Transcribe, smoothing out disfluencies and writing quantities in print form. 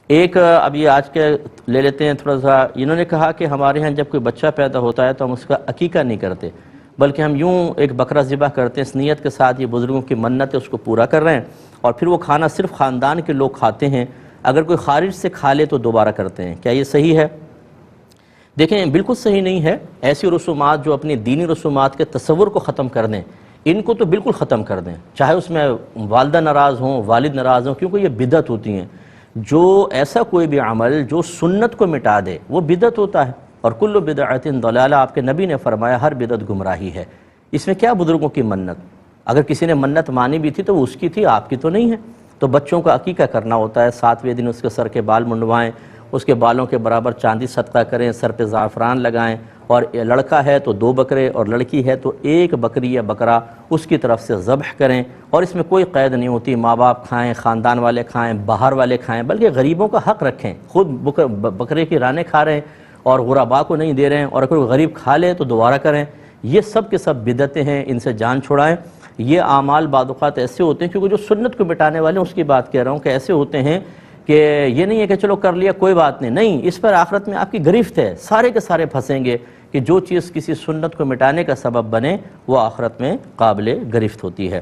ایک ابھی آج کے لے لیتے ہیں تھوڑا سا. انہوں نے کہا کہ ہمارے ہاں جب کوئی بچہ پیدا ہوتا ہے تو ہم اس کا عقیقہ نہیں کرتے، بلکہ ہم یوں ایک بکرا ذبح کرتے ہیں اس نیت کے ساتھ یہ بزرگوں کی منت ہے اس کو پورا کر رہے ہیں، اور پھر وہ کھانا صرف خاندان کے لوگ کھاتے ہیں، اگر کوئی خارج سے کھا لے تو دوبارہ کرتے ہیں. کیا یہ صحیح ہے؟ دیکھیں بالکل صحیح نہیں ہے. ایسی رسومات جو اپنی دینی رسومات کے تصور کو ختم کر دیں، ان کو تو بالکل ختم کر دیں، چاہے اس میں والدہ ناراض ہوں، والد ناراض ہوں، کیونکہ یہ بدعت ہوتی ہیں. جو ایسا کوئی بھی عمل جو سنت کو مٹا دے وہ بدعت ہوتا ہے، اور کل بدعت ضلالہ، آپ کے نبی نے فرمایا ہر بدعت گمراہی ہے. اس میں کیا بزرگوں کی منت؟ اگر کسی نے منت مانی بھی تھی تو وہ اس کی تھی، آپ کی تو نہیں ہے. تو بچوں کا عقیقہ کرنا ہوتا ہے، 7ویں دن اس کے سر کے بال منڈوائیں، اس کے بالوں کے برابر چاندی صدقہ کریں، سر پہ زعفران لگائیں، اور لڑکا ہے تو 2 بکرے اور لڑکی ہے تو 1 بکری یا بکرا اس کی طرف سے ذبح کریں. اور اس میں کوئی قید نہیں ہوتی ماں باپ کھائیں، خاندان والے کھائیں، باہر والے کھائیں، بلکہ غریبوں کا حق رکھیں. خود بکرے کی رانے کھا رہے ہیں اور غرباء کو نہیں دے رہے ہیں، اور اگر کوئی غریب کھا لے تو دوبارہ کریں. یہ سب کے سب بدعتیں ہیں، ان سے جان چھڑائیں. یہ اعمال بعض اوقات ایسے ہوتے ہیں، کیونکہ جو سنت کو مٹانے والے ہیں اس کی بات کہہ رہا ہوں، کہ ایسے ہوتے ہیں کہ یہ نہیں ہے کہ چلو کر لیا کوئی بات نہیں، اس پر آخرت میں آپ کی گرفت ہے، سارے کے سارے پھنسیں گے. کہ جو چیز کسی سنت کو مٹانے کا سبب بنے وہ آخرت میں قابل گرفت ہوتی ہے.